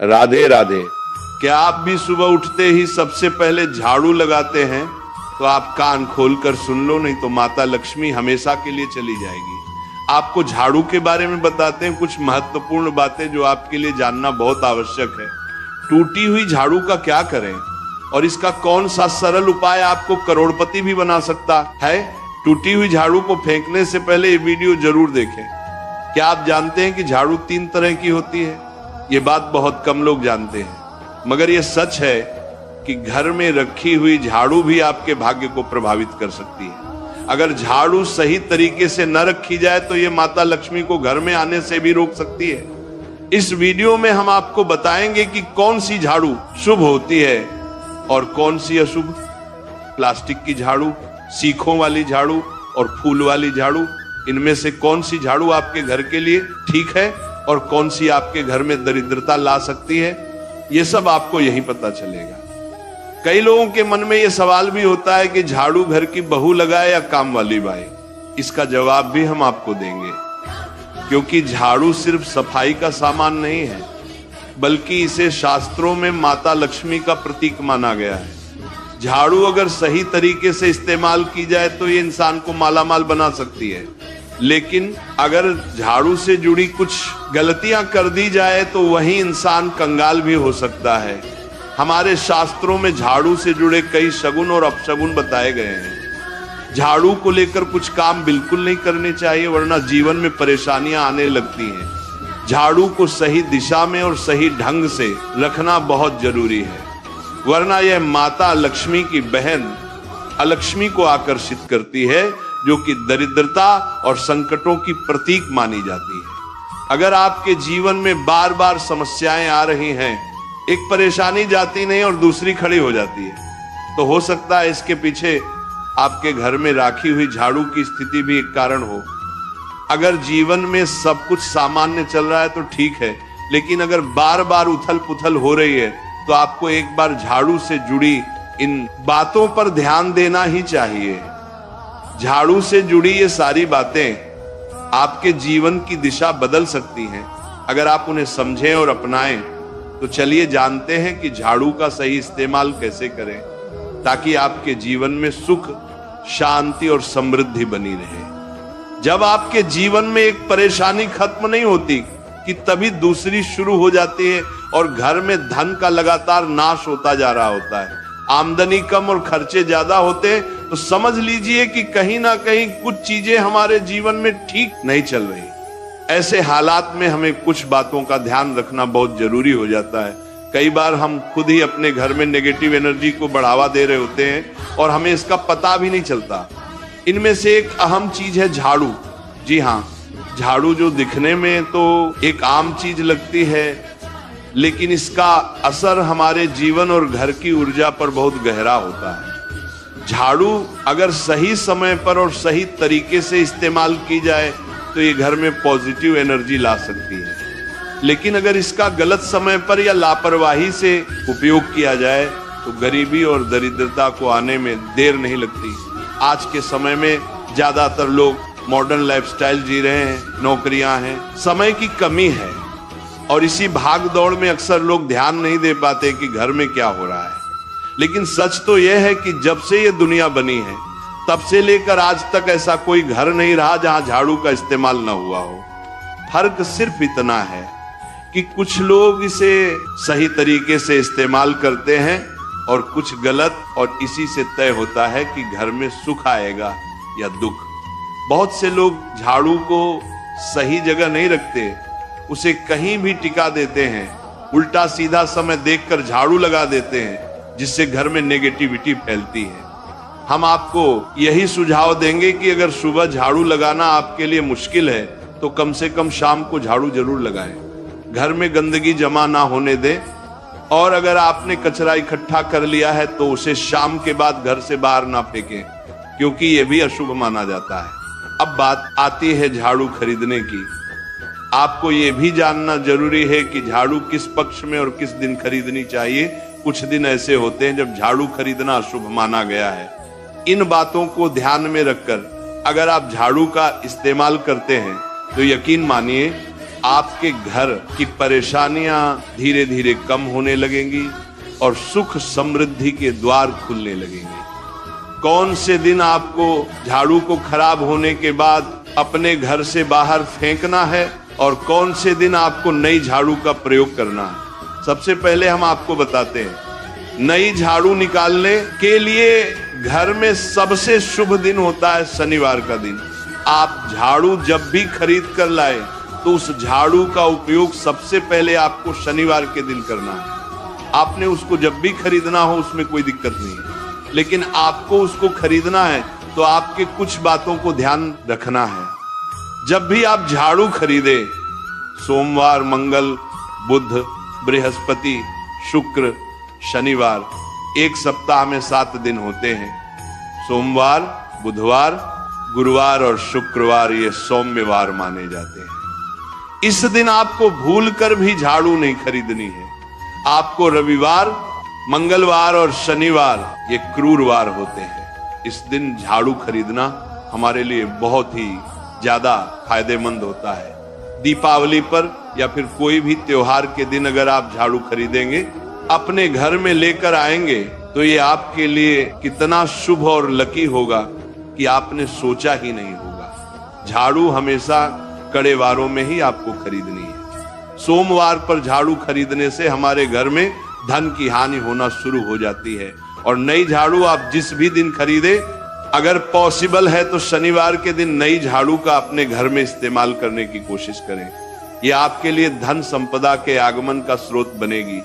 राधे राधे। क्या आप भी सुबह उठते ही सबसे पहले झाड़ू लगाते हैं? तो आप कान खोलकर सुन लो, नहीं तो माता लक्ष्मी हमेशा के लिए चली जाएगी। आपको झाड़ू के बारे में बताते हैं कुछ महत्वपूर्ण बातें जो आपके लिए जानना बहुत आवश्यक है। टूटी हुई झाड़ू का क्या करें और इसका कौन सा सरल उपाय आपको करोड़पति भी बना सकता है? टूटी हुई झाड़ू को फेंकने से पहले ये वीडियो जरूर देखें। क्या आप जानते हैं कि झाड़ू 3 तरह की होती है? ये बात बहुत कम लोग जानते हैं, मगर ये सच है कि घर में रखी हुई झाड़ू भी आपके भाग्य को प्रभावित कर सकती है। अगर झाड़ू सही तरीके से न रखी जाए तो ये माता लक्ष्मी को घर में आने से भी रोक सकती है। इस वीडियो में हम आपको बताएंगे कि कौन सी झाड़ू शुभ होती है और कौन सी अशुभ। प्लास्टिक की झाड़ू, सीखों वाली झाड़ू और फूल वाली झाड़ू, इनमें से कौन सी झाड़ू आपके घर के लिए ठीक है और कौन सी आपके घर में दरिद्रता ला सकती है, ये सब आपको यही पता चलेगा। कई लोगों के मन में ये सवाल भी होता है कि झाड़ू घर की बहू लगाए या काम वाली बाई। इसका जवाब भी हम आपको देंगे, क्योंकि झाड़ू सिर्फ सफाई का सामान नहीं है, बल्कि इसे शास्त्रों में माता लक्ष्मी का प्रतीक माना गया है। झाड़ू अगर सही तरीके से इस्तेमाल की जाए तो ये इंसान को मालामाल बना सकती है, लेकिन अगर झाड़ू से जुड़ी कुछ गलतियां कर दी जाए तो वही इंसान कंगाल भी हो सकता है। हमारे शास्त्रों में झाड़ू से जुड़े कई शगुन और अपशगुन बताए गए हैं। झाड़ू को लेकर कुछ काम बिल्कुल नहीं करने चाहिए, वरना जीवन में परेशानियां आने लगती हैं। झाड़ू को सही दिशा में और सही ढंग से रखना बहुत जरूरी है, वरना यह माता लक्ष्मी की बहन अलक्ष्मी को आकर्षित करती है, जो कि दरिद्रता और संकटों की प्रतीक मानी जाती है। अगर आपके जीवन में बार बार समस्याएं आ रही हैं, एक परेशानी जाती नहीं और दूसरी खड़ी हो जाती है, तो हो सकता है इसके पीछे आपके घर में राखी हुई झाड़ू की स्थिति भी एक कारण हो। अगर जीवन में सब कुछ सामान्य चल रहा है तो ठीक है, लेकिन अगर बार बार उथल पुथल हो रही है तो आपको एक बार झाड़ू से जुड़ी इन बातों पर ध्यान देना ही चाहिए। झाड़ू से जुड़ी ये सारी बातें आपके जीवन की दिशा बदल सकती हैं अगर आप उन्हें समझें और अपनाएं। तो चलिए जानते हैं कि झाड़ू का सही इस्तेमाल कैसे करें, ताकि आपके जीवन में सुख, शांति और समृद्धि बनी रहे। जब आपके जीवन में एक परेशानी खत्म नहीं होती कि तभी दूसरी शुरू हो जाती है और घर में धन का लगातार नाश होता जा रहा होता है। आमदनी कम और खर्चे ज्यादा होते हैं तो समझ लीजिए कि कहीं ना कहीं कुछ चीजें हमारे जीवन में ठीक नहीं चल रही। ऐसे हालात में हमें कुछ बातों का ध्यान रखना बहुत जरूरी हो जाता है। कई बार हम खुद ही अपने घर में नेगेटिव एनर्जी को बढ़ावा दे रहे होते हैं और हमें इसका पता भी नहीं चलता। इनमें से एक अहम चीज है झाड़ू। जी हाँ, झाड़ू जो दिखने में तो एक आम चीज लगती है, लेकिन इसका असर हमारे जीवन और घर की ऊर्जा पर बहुत गहरा होता है। झाड़ू अगर सही समय पर और सही तरीके से इस्तेमाल की जाए तो ये घर में पॉजिटिव एनर्जी ला सकती है, लेकिन अगर इसका गलत समय पर या लापरवाही से उपयोग किया जाए तो गरीबी और दरिद्रता को आने में देर नहीं लगती। आज के समय में ज्यादातर लोग मॉडर्न लाइफस्टाइल जी रहे हैं, नौकरियां हैं, समय की कमी है और इसी भाग दौड़ में अक्सर लोग ध्यान नहीं दे पाते कि घर में क्या हो रहा है। लेकिन सच तो यह है कि जब से ये दुनिया बनी है तब से लेकर आज तक ऐसा कोई घर नहीं रहा जहां झाड़ू का इस्तेमाल न हुआ हो। फर्क सिर्फ इतना है कि कुछ लोग इसे सही तरीके से इस्तेमाल करते हैं और कुछ गलत, और इसी से तय होता है कि घर में सुख आएगा या दुख। बहुत से लोग झाड़ू को सही जगह नहीं रखते, उसे कहीं भी टिका देते हैं, उल्टा सीधा समय देखकर झाड़ू लगा देते हैं, जिससे घर में नेगेटिविटी फैलती है। हम आपको यही सुझाव देंगे कि अगर सुबह झाड़ू लगाना आपके लिए मुश्किल है तो कम से कम शाम को झाड़ू जरूर लगाएं। घर में गंदगी जमा ना होने दें, और अगर आपने कचरा इकट्ठा कर लिया है तो उसे शाम के बाद घर से बाहर ना फेंकें, क्योंकि यह भी अशुभ माना जाता है। अब बात आती है झाड़ू खरीदने की। आपको यह भी जानना जरूरी है कि झाड़ू किस पक्ष में और किस दिन खरीदनी चाहिए। कुछ दिन ऐसे होते हैं जब झाड़ू खरीदना अशुभ माना गया है। इन बातों को ध्यान में रखकर अगर आप झाड़ू का इस्तेमाल करते हैं तो यकीन मानिए आपके घर की परेशानियां धीरे धीरे कम होने लगेंगी और सुख समृद्धि के द्वार खुलने लगेंगे। कौन से दिन आपको झाड़ू को खराब होने के बाद अपने घर से बाहर फेंकना है और कौन से दिन आपको नई झाड़ू का प्रयोग करना है, सबसे पहले हम आपको बताते हैं। नई झाड़ू निकालने के लिए घर में सबसे शुभ दिन होता है शनिवार का दिन। आप झाड़ू जब भी खरीद कर लाए तो उस झाड़ू का उपयोग सबसे पहले आपको शनिवार के दिन करना है। आपने उसको जब भी खरीदना हो उसमें कोई दिक्कत नहीं है, लेकिन आपको उसको खरीदना है तो आपके कुछ बातों को ध्यान रखना है। जब भी आप झाड़ू खरीदे, सोमवार, मंगल, बुध, बृहस्पति, शुक्र, शनिवार, एक सप्ताह में 7 दिन होते हैं। सोमवार, बुधवार, गुरुवार और शुक्रवार ये सौम्यवार माने जाते हैं। इस दिन आपको भूलकर भी झाड़ू नहीं खरीदनी है। आपको रविवार, मंगलवार और शनिवार ये क्रूरवार होते हैं। इस दिन झाड़ू खरीदना हमारे लिए बहुत ही ज्यादा फायदेमंद होता है। दीपावली पर या फिर कोई भी त्योहार के दिन अगर आप झाड़ू खरीदेंगे, अपने घर में लेकर आएंगे तो ये आपके लिए कितना शुभ और लकी होगा कि आपने सोचा ही नहीं होगा। झाड़ू हमेशा कड़े वारों में ही आपको खरीदनी है। सोमवार पर झाड़ू खरीदने से हमारे घर में धन की हानि होना शुरू हो जाती है। और नई झाड़ू आप जिस भी दिन खरीदे, अगर पॉसिबल है तो शनिवार के दिन नई झाड़ू का अपने घर में इस्तेमाल करने की कोशिश करें। यह आपके लिए धन संपदा के आगमन का स्रोत बनेगी।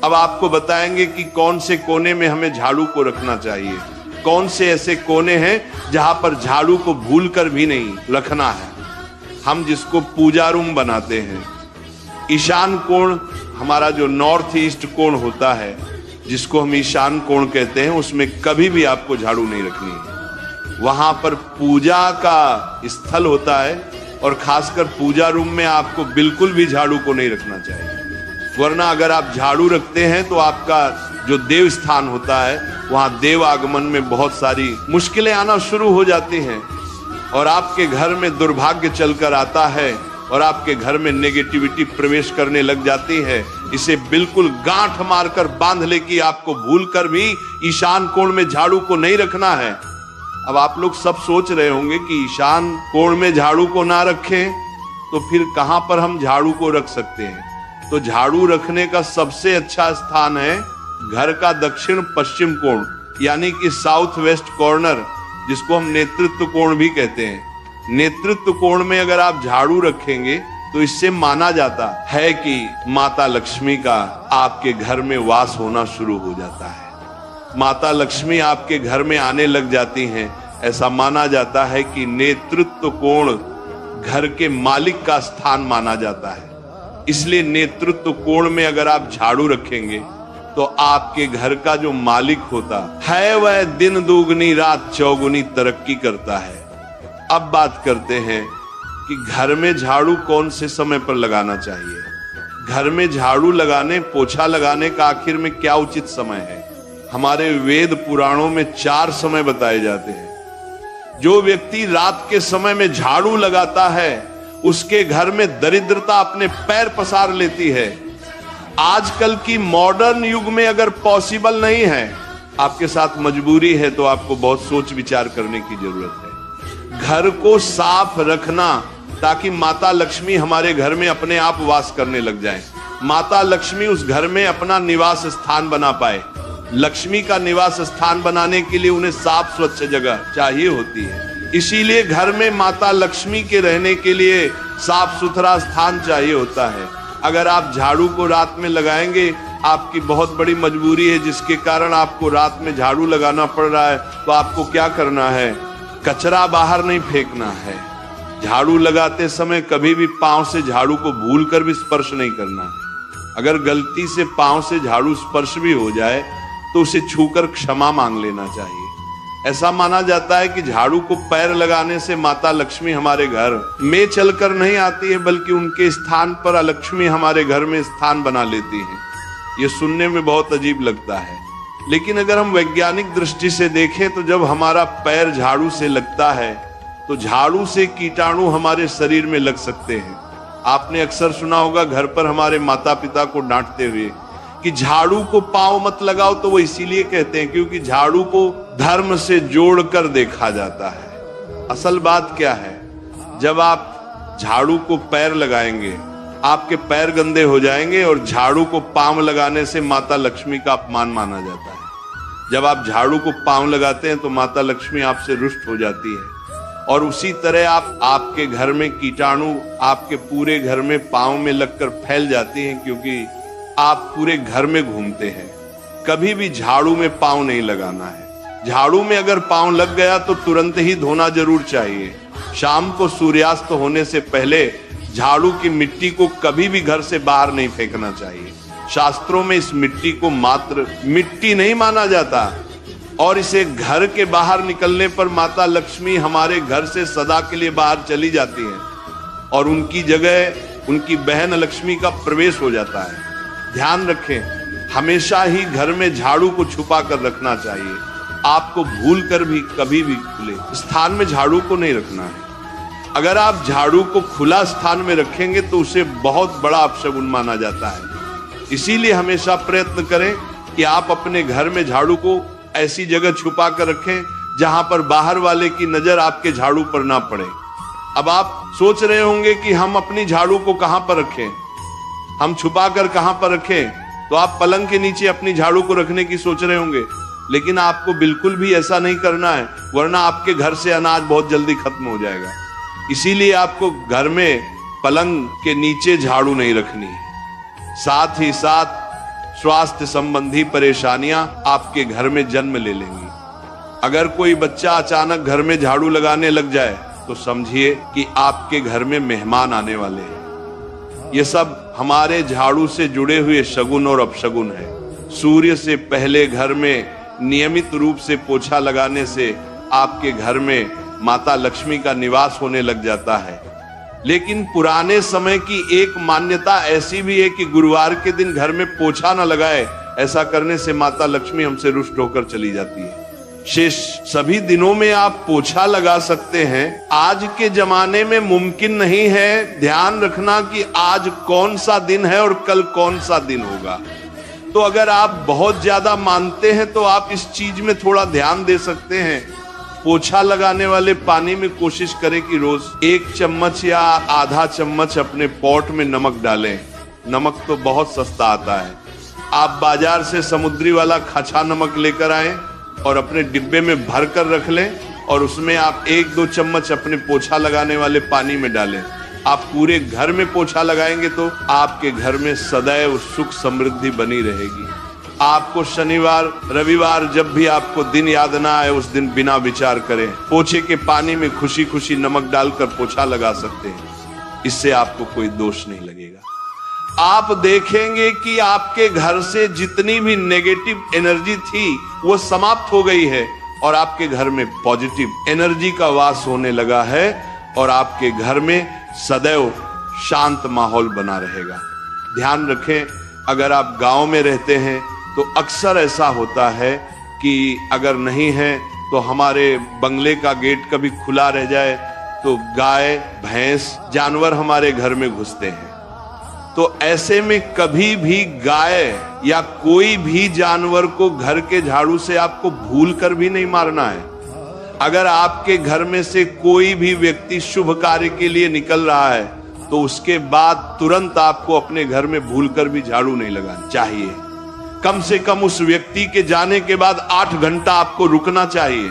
अब आपको बताएंगे कि कौन से कोने में हमें झाड़ू को रखना चाहिए, कौन से ऐसे कोने हैं जहां पर झाड़ू को भूलकर भी नहीं रखना है। हम जिसको पूजा रूम बनाते हैं, ईशान कोण हमारा जो नॉर्थ ईस्ट कोण होता है, जिसको हम ईशान कोण कहते हैं, उसमें कभी भी आपको झाड़ू नहीं रखनी है। वहां पर पूजा का स्थल होता है और खासकर पूजा रूम में आपको बिल्कुल भी झाड़ू को नहीं रखना चाहिए। वरना अगर आप झाड़ू रखते हैं तो आपका जो देव स्थान होता है वहां देव आगमन में बहुत सारी मुश्किलें आना शुरू हो जाती हैं और आपके घर में दुर्भाग्य चलकर आता है और आपके घर में नेगेटिविटी प्रवेश करने लग जाती है। इसे बिल्कुल गांठ मारकर बांध ले कि आपको भूलकर भी ईशान कोण में झाड़ू को नहीं रखना है। अब आप लोग सब सोच रहे होंगे कि ईशान कोण में झाड़ू को ना रखें तो फिर कहां पर हम झाड़ू को रख सकते हैं। तो झाड़ू रखने का सबसे अच्छा स्थान है घर का दक्षिण पश्चिम कोण, यानी कि साउथ वेस्ट कॉर्नर, जिसको हम नेतृत्व कोण भी कहते हैं। नेतृत्व कोण में अगर आप झाड़ू रखेंगे तो इससे माना जाता है कि माता लक्ष्मी का आपके घर में वास होना शुरू हो जाता है। माता लक्ष्मी आपके घर में आने लग जाती हैं। ऐसा माना जाता है कि नेतृत्व कोण घर के मालिक का स्थान माना जाता है। इसलिए नेतृत्व कोण में अगर आप झाड़ू रखेंगे तो आपके घर का जो मालिक होता है वह दिन दुगनी रात चौगुनी तरक्की करता है। अब बात करते हैं कि घर में झाड़ू कौन से समय पर लगाना चाहिए। घर में झाड़ू लगाने, पोछा लगाने का आखिर में क्या उचित समय है। हमारे वेद पुराणों में 4 समय बताए जाते हैं। जो व्यक्ति रात के समय में झाड़ू लगाता है उसके घर में दरिद्रता अपने पैर पसार लेती है। आजकल की मॉडर्न युग में अगर पॉसिबल नहीं है, आपके साथ मजबूरी है, तो आपको बहुत सोच विचार करने की जरूरत है। घर को साफ रखना ताकि माता लक्ष्मी हमारे घर में अपने आप वास करने लग जाएं। माता लक्ष्मी उस घर में अपना निवास स्थान बना पाए। लक्ष्मी का निवास स्थान बनाने के लिए उन्हें साफ स्वच्छ जगह चाहिए होती है। इसीलिए घर में माता लक्ष्मी के रहने के लिए साफ सुथरा स्थान चाहिए होता है। अगर आप झाड़ू को रात में लगाएंगे, आपकी बहुत बड़ी मजबूरी है जिसके कारण आपको रात में झाड़ू लगाना पड़ रहा है, तो आपको क्या करना है, कचरा बाहर नहीं फेंकना है। झाड़ू लगाते समय कभी भी पांव से झाड़ू को भूलकर भी स्पर्श नहीं करना है। अगर गलती से पांव से झाड़ू स्पर्श भी हो जाए तो उसे छूकर क्षमा मांग लेना चाहिए। ऐसा माना जाता है कि झाड़ू को पैर लगाने से माता लक्ष्मी हमारे घर में चलकर नहीं आती है, बल्कि उनके स्थान पर लक्ष्मी हमारे घर में स्थान बना लेती है। ये सुनने में बहुत अजीब लगता है, लेकिन अगर हम वैज्ञानिक दृष्टि से देखें तो जब हमारा पैर झाड़ू से लगता है तो झाड़ू से कीटाणु हमारे शरीर में लग सकते हैं। आपने अक्सर सुना होगा घर पर हमारे माता पिता को डांटते हुए कि झाड़ू को पांव मत लगाओ, तो वो इसीलिए कहते हैं क्योंकि झाड़ू को धर्म से जोड़कर देखा जाता है। असल बात क्या है, जब आप झाड़ू को पैर लगाएंगे आपके पैर गंदे हो जाएंगे, और झाड़ू को पांव लगाने से माता लक्ष्मी का अपमान माना जाता है। जब आप झाड़ू को पांव लगाते हैं तो माता लक्ष्मी आपसे रुष्ट हो जाती है, और उसी तरह आपके घर में कीटाणु आपके पूरे घर में पांव में लगकर फैल जाती हैं, क्योंकि आप पूरे घर में घूमते हैं। कभी भी झाड़ू में पांव नहीं लगाना है। झाड़ू में अगर पांव लग गया तो तुरंत ही धोना जरूर चाहिए। शाम को सूर्यास्त होने से पहले झाड़ू की मिट्टी को कभी भी घर से बाहर नहीं फेंकना चाहिए। शास्त्रों में इस मिट्टी को मात्र मिट्टी नहीं माना जाता, और इसे घर के बाहर निकलने पर माता लक्ष्मी हमारे घर से सदा के लिए बाहर चली जाती हैं, और उनकी जगह उनकी बहन लक्ष्मी का प्रवेश हो जाता है। ध्यान रखें, हमेशा ही घर में झाड़ू को छुपा कर रखना चाहिए। आपको भूल कर भी कभी भी खुले स्थान में झाड़ू को नहीं रखना है। अगर आप झाड़ू को खुला स्थान में रखेंगे तो उसे बहुत बड़ा अपशगुन माना जाता है। इसीलिए हमेशा प्रयत्न करें कि आप अपने घर में झाड़ू को ऐसी जगह छुपा कर रखें जहां पर बाहर वाले की नजर आपके झाड़ू पर ना पड़े। अब आप सोच रहे होंगे कि हम अपनी झाड़ू को कहां पर रखें, हम छुपा कर कहां पर रखें, तो आप पलंग के नीचे अपनी झाड़ू को रखने की सोच रहे होंगे, लेकिन आपको बिल्कुल भी ऐसा नहीं करना है, वरना आपके घर से अनाज बहुत जल्दी खत्म हो जाएगा। इसीलिए आपको घर में पलंग के नीचे झाड़ू नहीं रखनी है। साथ ही साथ स्वास्थ्य संबंधी परेशानियां आपके घर में जन्म ले लेंगी। अगर कोई बच्चा अचानक घर में झाड़ू लगाने लग जाए तो समझिए कि आपके घर में मेहमान आने वाले हैं। ये सब हमारे झाड़ू से जुड़े हुए शगुन और अपशगुन है। सूर्य से पहले घर में नियमित रूप से पोछा लगाने से आपके घर में माता लक्ष्मी का निवास होने लग जाता है। लेकिन पुराने समय की एक मान्यता ऐसी भी है कि गुरुवार के दिन घर में पोछा न लगाए, ऐसा करने से माता लक्ष्मी हमसे रुष्ट होकर चली जाती है। शेष सभी दिनों में आप पोछा लगा सकते हैं, आज के जमाने में मुमकिन नहीं है। ध्यान रखना कि आज कौन सा दिन है और कल कौन सा दिन होगा। तो अगर आप बहुत ज्यादा मानते हैं तो आप इस चीज में थोड़ा ध्यान दे सकते हैं। पोछा लगाने वाले पानी में कोशिश करें कि रोज 1 चम्मच या आधा चम्मच अपने पॉट में नमक डालें। नमक तो बहुत सस्ता आता है। आप बाजार से समुद्री वाला खचा नमक लेकर आए और अपने डिब्बे में भर कर रख लें, और उसमें आप 1-2 चम्मच अपने पोछा लगाने वाले पानी में डालें। आप पूरे घर में पोछा लगाएंगे तो आपके घर में सदैव सुख समृद्धि बनी रहेगी। आपको शनिवार रविवार जब भी आपको दिन याद ना आए, उस दिन बिना विचार करें पोछे के पानी में खुशी खुशी नमक डालकर पोछा लगा सकते हैं। इससे आपको कोई दोष नहीं लगेगा। आप देखेंगे कि आपके घर से जितनी भी नेगेटिव एनर्जी थी वो समाप्त हो गई है, और आपके घर में पॉजिटिव एनर्जी का वास होने लगा है, और आपके घर में सदैव शांत माहौल बना रहेगा। ध्यान रखें, अगर आप गांव में रहते हैं तो अक्सर ऐसा होता है कि अगर नहीं है तो हमारे बंगले का गेट कभी खुला रह जाए तो गाय भैंस जानवर हमारे घर में घुसते हैं। तो ऐसे में कभी भी गाय या कोई भी जानवर को घर के झाड़ू से आपको भूल कर भी नहीं मारना है। अगर आपके घर में से कोई भी व्यक्ति शुभ कार्य के लिए निकल रहा है तो उसके बाद तुरंत आपको अपने घर में भूलकर भी झाड़ू नहीं लगाना चाहिए। कम से कम उस व्यक्ति के जाने के बाद 8 घंटा आपको रुकना चाहिए।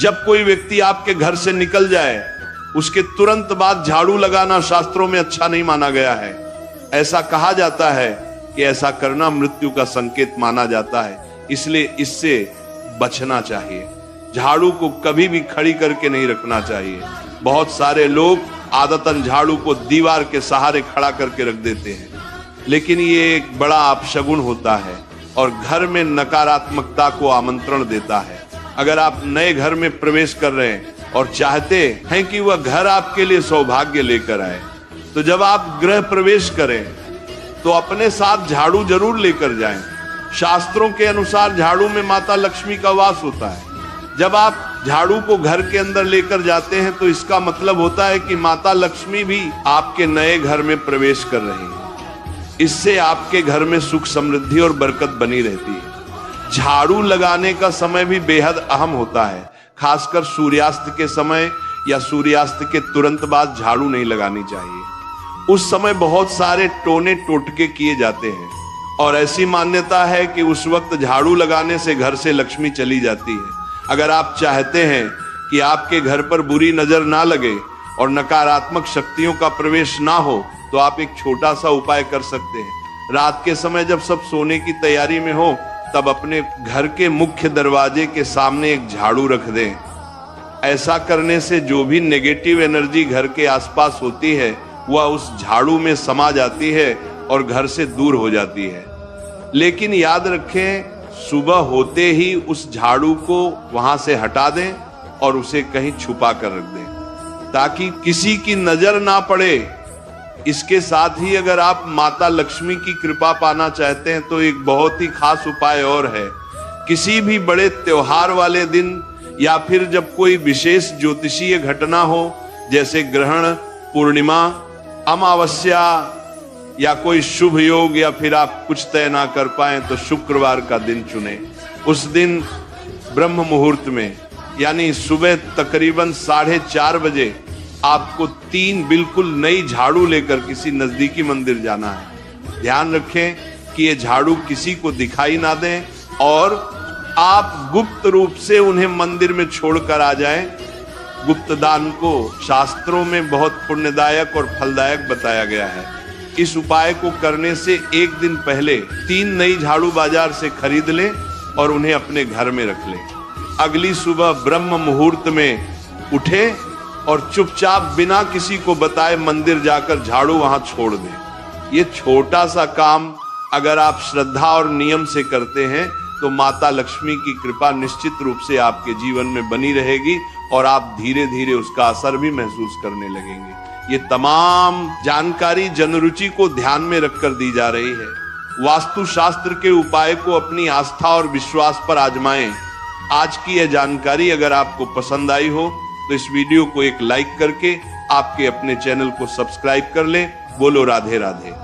जब कोई व्यक्ति आपके घर से निकल जाए उसके तुरंत बाद झाड़ू लगाना शास्त्रों में अच्छा नहीं माना गया है। ऐसा कहा जाता है कि ऐसा करना मृत्यु का संकेत माना जाता है, इसलिए इससे बचना चाहिए। झाड़ू को कभी भी खड़ी करके नहीं रखना चाहिए। बहुत सारे लोग आदतन झाड़ू को दीवार के सहारे खड़ा करके रख देते हैं, लेकिन ये एक बड़ा अपशगुन होता है और घर में नकारात्मकता को आमंत्रण देता है। अगर आप नए घर में प्रवेश कर रहे हैं और चाहते हैं कि वह घर आपके लिए सौभाग्य लेकर आए, तो जब आप गृह प्रवेश करें तो अपने साथ झाड़ू जरूर लेकर जाएं। शास्त्रों के अनुसार झाड़ू में माता लक्ष्मी का वास होता है। जब आप झाड़ू को घर के अंदर लेकर जाते हैं तो इसका मतलब होता है कि माता लक्ष्मी भी आपके नए घर में प्रवेश कर रही है। इससे आपके घर में सुख समृद्धि और बरकत बनी रहती है। झाड़ू लगाने का समय भी बेहद अहम होता है। खासकर सूर्यास्त के समय या सूर्यास्त के तुरंत बाद झाड़ू नहीं लगानी चाहिए। उस समय बहुत सारे टोने टोटके किए जाते हैं और ऐसी मान्यता है कि उस वक्त झाड़ू लगाने से घर से लक्ष्मी चली जाती है। अगर आप चाहते हैं कि आपके घर पर बुरी नजर ना लगे और नकारात्मक शक्तियों का प्रवेश ना हो तो आप एक छोटा सा उपाय कर सकते हैं। रात के समय जब सब सोने की तैयारी में हो तब अपने घर के मुख्य दरवाजे के सामने एक झाड़ू रख दें। ऐसा करने से जो भी नेगेटिव एनर्जी घर के आसपास होती है वह उस झाड़ू में समा जाती है और घर से दूर हो जाती है। लेकिन याद रखें, सुबह होते ही उस झाड़ू को वहां से हटा दें और उसे कहीं छुपा कर रख दें ताकि किसी की नजर ना पड़े। इसके साथ ही अगर आप माता लक्ष्मी की कृपा पाना चाहते हैं तो एक बहुत ही खास उपाय और है। किसी भी बड़े त्योहार वाले दिन या फिर जब कोई विशेष ज्योतिषीय घटना हो, जैसे ग्रहण, पूर्णिमा, अमावस्या या कोई शुभ योग, या फिर आप कुछ तय ना कर पाए तो शुक्रवार का दिन चुने। उस दिन ब्रह्म मुहूर्त में यानी सुबह तकरीबन 4:30 बजे आपको 3 बिल्कुल नई झाड़ू लेकर किसी नजदीकी मंदिर जाना है। ध्यान रखें कि ये झाड़ू किसी को दिखाई ना दें और आप गुप्त रूप से उन्हें मंदिर में छोड़कर आ जाएं। गुप्त दान को शास्त्रों में बहुत पुण्यदायक और फलदायक बताया गया है। इस उपाय को करने से एक दिन पहले 3 नई झाड़ू बाजार से खरीद लें और उन्हें अपने घर में रख लें। अगली सुबह ब्रह्म मुहूर्त में उठे और चुपचाप बिना किसी को बताए मंदिर जाकर झाड़ू वहां छोड़ दें। ये छोटा सा काम अगर आप श्रद्धा और नियम से करते हैं तो माता लक्ष्मी की कृपा निश्चित रूप से आपके जीवन में बनी रहेगी और आप धीरे धीरे उसका असर भी महसूस करने लगेंगे। ये तमाम जानकारी जनरुचि को ध्यान में रखकर दी जा रही है। वास्तु शास्त्र के उपाय को अपनी आस्था और विश्वास पर आजमाएं। आज की यह जानकारी अगर आपको पसंद आई हो तो इस वीडियो को एक लाइक करके आपके अपने चैनल को सब्सक्राइब कर लें। बोलो राधे राधे।